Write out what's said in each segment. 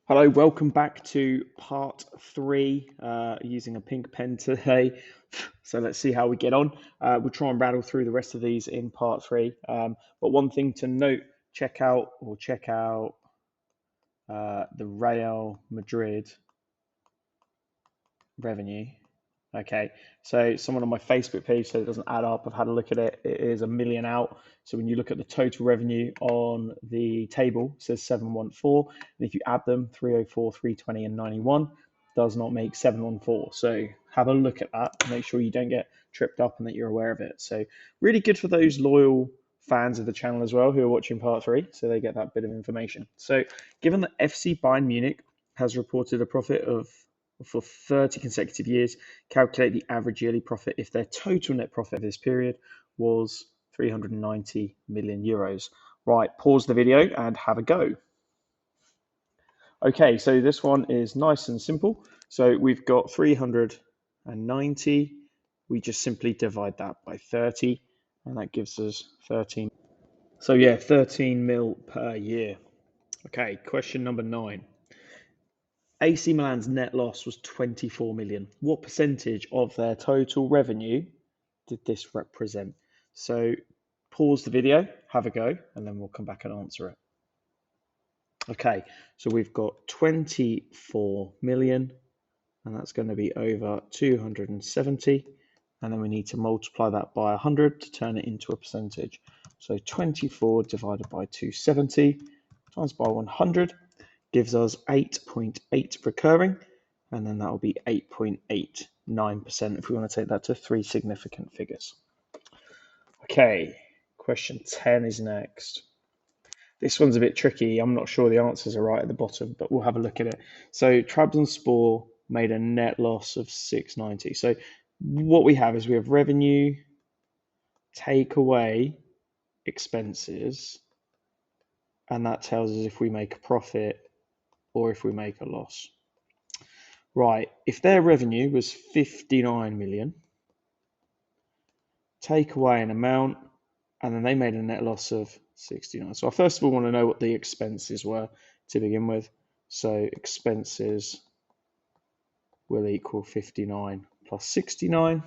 Hello, welcome back to part three, using a pink pen today. So let's see how we get on. We'll try and rattle through the rest of these in part three. But one thing to note, check out the Real Madrid revenue. Okay, so someone on my Facebook page said it doesn't add up. I've had a look at it. It is 1 million out. So when you look at the total revenue on the table, it says 714. And if you add them, 304, 320, and 91, does not make 714. So have a look at that. Make sure you don't get tripped up and that you're aware of it. So really good for those loyal fans of the channel as well who are watching part three. So they get that bit of information. So given that FC Bayern Munich has reported a profit of for 30 consecutive years, calculate the average yearly profit if their total net profit of this period was 390 million euros. Right, pause the video and have a go. Okay, so this one is nice and simple. So we've got 390. We just simply divide that by 30, and that gives us 13. So yeah, 13 mil per year. Okay, question number 9. AC Milan's net loss was 24 million. What percentage of their total revenue did this represent? So pause the video, have a go, and then we'll come back and answer it. Okay, so we've got 24 million, and that's going to be over 270. And then we need to multiply that by 100 to turn it into a percentage. So 24 divided by 270 times by 100 gives us 8.8 recurring, and then that will be 8.89% if we want to take that to three significant figures. Okay, question 10 is next. This one's a bit tricky. I'm not sure the answers are right at the bottom, but we'll have a look at it. So Trabzonspor made a net loss of 690. So what we have is we have revenue, take away expenses, and that tells us if we make a profit or if we make a loss. Right, if their revenue was 59 million, take away an amount, and then they made a net loss of 69. So I first of all want to know what the expenses were to begin with. So expenses will equal 59 plus 69,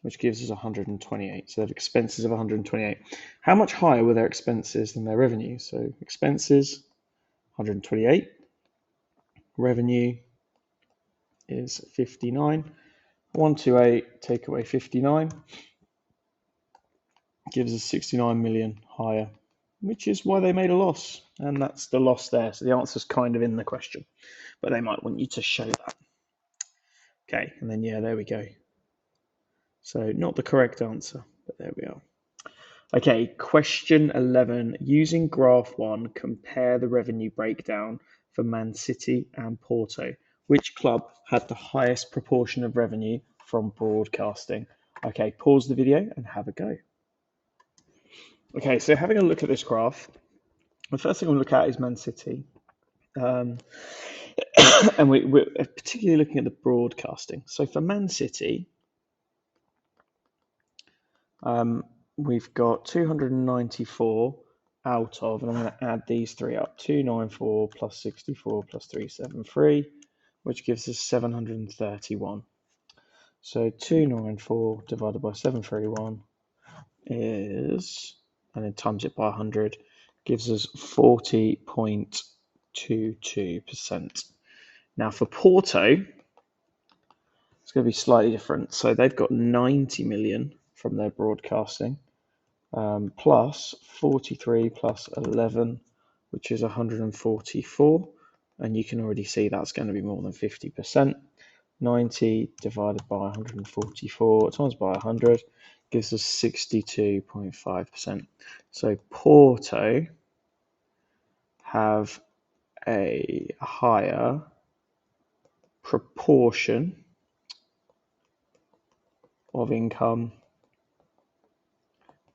which gives us 128. So they have expenses of 128. How much higher were their expenses than their revenue? So expenses, 128. Revenue is 59. 128, take away 59, gives us 69 million higher, which is why they made a loss. And that's the loss there. So the answer's kind of in the question, but they might want you to show that. Okay, and then yeah, there we go. So not the correct answer, but there we are. Okay, question 11. Using graph 1, compare the revenue breakdown for Man City and Porto. Which club had the highest proportion of revenue from broadcasting? Okay, pause the video and have a go. Okay, so having a look at this graph, the first thing we'll look at is Man City. And we're particularly looking at the broadcasting. So for Man City, we've got 294 out of, and I'm going to add these three up, 294 plus 64 plus 373, which gives us 731. So 294 divided by 731 is, and then times it by 100, gives us 40.22%. Now for Porto, it's going to be slightly different. So they've got 90 million from their broadcasting, plus 43 plus 11, which is 144. And you can already see that's going to be more than 50%. 90 divided by 144 times by 100 gives us 62.5%. So Porto have a higher proportion of income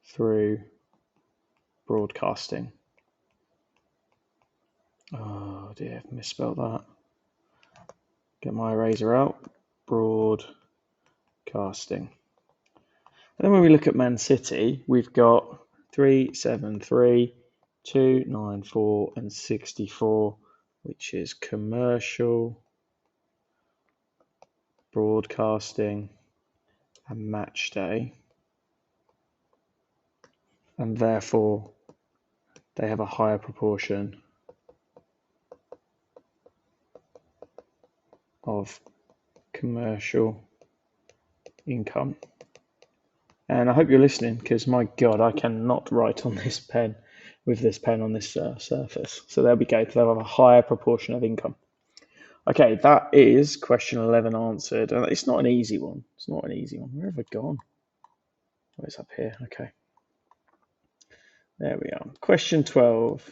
through broadcasting. Oh dear, I've misspelled that. Get my eraser out. Broadcasting. And then when we look at Man City, we've got 373 2, 9, 4, and 64, which is commercial, broadcasting, and match day. And therefore, they have a higher proportion of commercial income. And I hope you're listening, because my God, I cannot write on this pen with this pen on this surface. So there we go. They'll have a higher proportion of income. Okay, that is question 11 answered. And it's not an easy one. It's not an easy one. Where have I gone? Oh, it's up here. Okay. There we are. Question 12.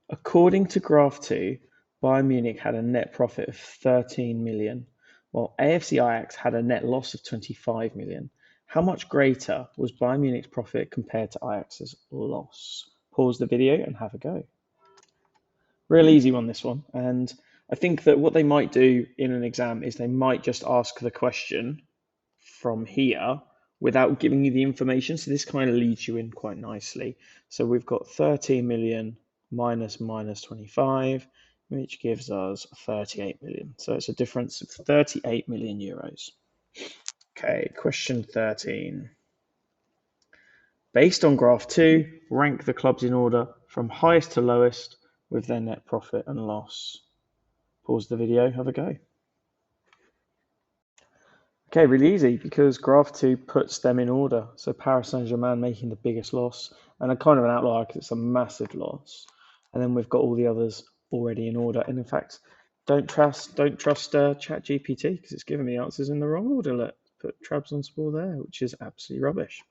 According to graph 2, Bayern Munich had a net profit of 13 million, while AFC Ajax had a net loss of 25 million. How much greater was Bayern Munich's profit compared to Ajax's loss? Pause the video and have a go. Real easy one, this one. And I think that what they might do in an exam is they might just ask the question from here without giving you the information. So this kind of leads you in quite nicely. So we've got 13 million minus 25, which gives us 38 million. So it's a difference of 38 million euros. Okay, question 13. Based on graph 2, rank the clubs in order from highest to lowest with their net profit and loss. Pause the video, have a go. Okay, really easy, because graph 2 puts them in order. So Paris Saint-Germain making the biggest loss, and a kind of an outlier because it's a massive loss. And then we've got all the others already in order. And in fact, don't trust ChatGPT, because it's giving me answers in the wrong order. Let's put Trabzonspor there, which is absolutely rubbish.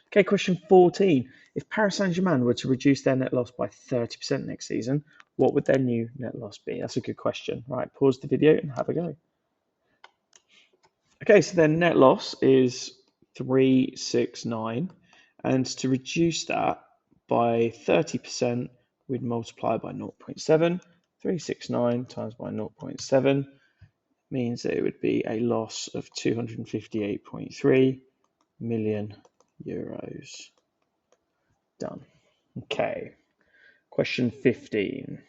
Okay, question 14. If Paris Saint-Germain were to reduce their net loss by 30% next season, what would their new net loss be? That's a good question. Right, pause the video and have a go. Okay, so their net loss is 369, and to reduce that by 30%, we'd multiply by 0.7. 369 times by 0.7 means that it would be a loss of 258.3 million euros. Done. Okay, question 15.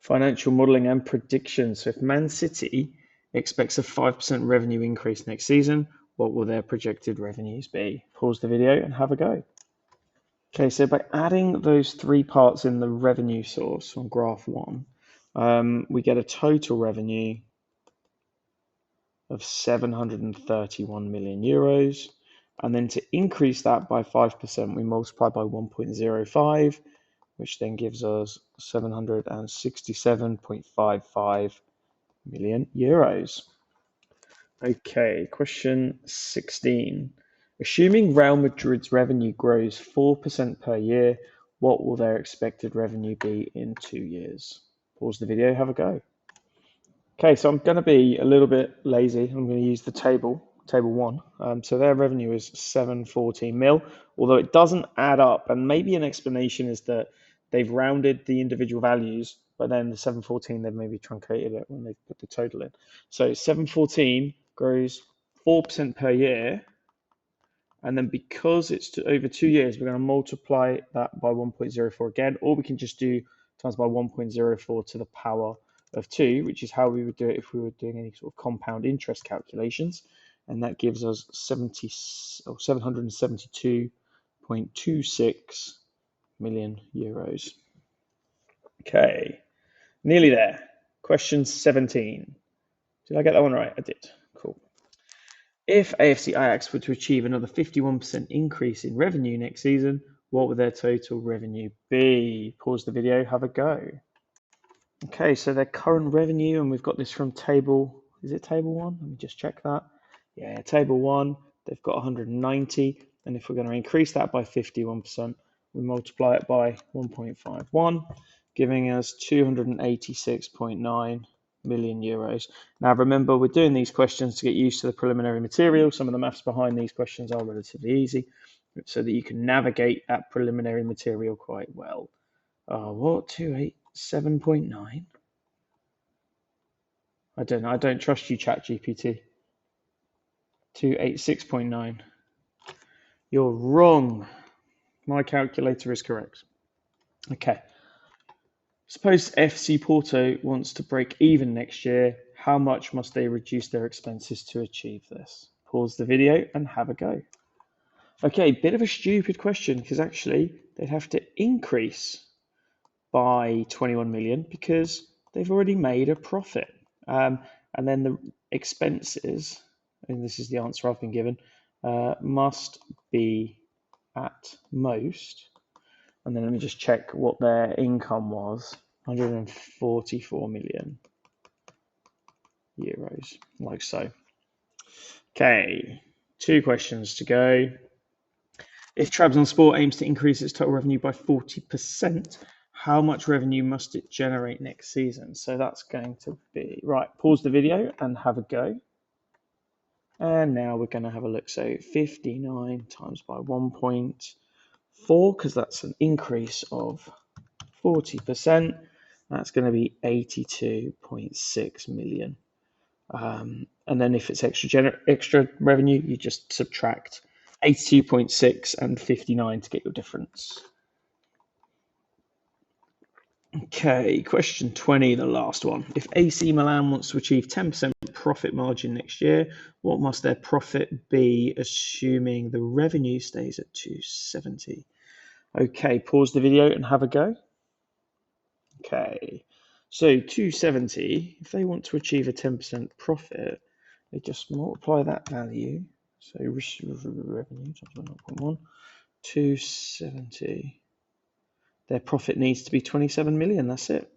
Financial modelling and predictions. So if Man City expects a 5% revenue increase next season, what will their projected revenues be? Pause the video and have a go. Okay, so by adding those three parts in the revenue source on graph 1, we get a total revenue of 731 million euros. And then to increase that by 5%, we multiply by 1.05, which then gives us 767.55 million euros. Okay, question 16. Assuming Real Madrid's revenue grows 4% per year, what will their expected revenue be in 2 years? Pause the video, have a go. Okay, so I'm going to be a little bit lazy. I'm going to use the table 1. So their revenue is 714 mil, although it doesn't add up. And maybe an explanation is that they've rounded the individual values, but then the 714, they've maybe truncated it when they put the total in. So 714 grows 4% per year. And then because it's over 2 years, we're going to multiply that by 1.04 again, or we can just do times by 1.04 to the power of 2, which is how we would do it if we were doing any sort of compound interest calculations. And that gives us 772.26 million euros. Okay, nearly there. Question 17. Did I get that one right? I did. Cool. If AFC Ajax were to achieve another 51% increase in revenue next season, what would their total revenue be? Pause the video, have a go. Okay, so their current revenue, and we've got this from table, is it table 1? Let me just check that. Yeah, table 1, they've got 190, and if we're going to increase that by 51%, we multiply it by 1.51, giving us 286.9 million euros. Now remember, we're doing these questions to get used to the preliminary material. Some of the maths behind these questions are relatively easy, so that you can navigate that preliminary material quite well. What, 287.9? I don't know. I don't trust you, ChatGPT. 286.9. You're wrong. My calculator is correct. Okay. Suppose FC Porto wants to break even next year. How much must they reduce their expenses to achieve this? Pause the video and have a go. Okay, bit of a stupid question because actually they'd have to increase by 21 million because they've already made a profit. And then the expenses, and this is the answer I've been given, must be at most. And then let me just check what their income was. 144 million euros, like so. Okay, 2 questions to go. If Trabzonspor aims to increase its total revenue by 40%, how much revenue must it generate next season? So that's going to be, right, pause the video and have a go. And now we're going to have a look. So 59 times by 1.4, because that's an increase of 40%. That's going to be 82.6 million. And then if it's extra revenue, you just subtract 82.6 and 59 to get your difference. Okay, question 20, the last one. If AC Milan wants to achieve 10% profit margin next year, what must their profit be, assuming the revenue stays at 270? Okay, pause the video and have a go. Okay, so 270, if they want to achieve a 10% profit, they just multiply that value. So revenue times 1.1, 270. Their profit needs to be 27 million. That's it.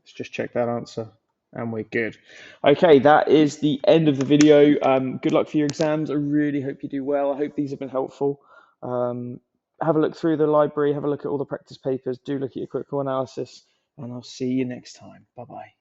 Let's just check that answer and we're good. Okay, that is the end of the video. Good luck for your exams. I really hope you do well. I hope these have been helpful. Have a look through the library, have a look at all the practice papers, do look at your critical analysis, and I'll see you next time. Bye-bye.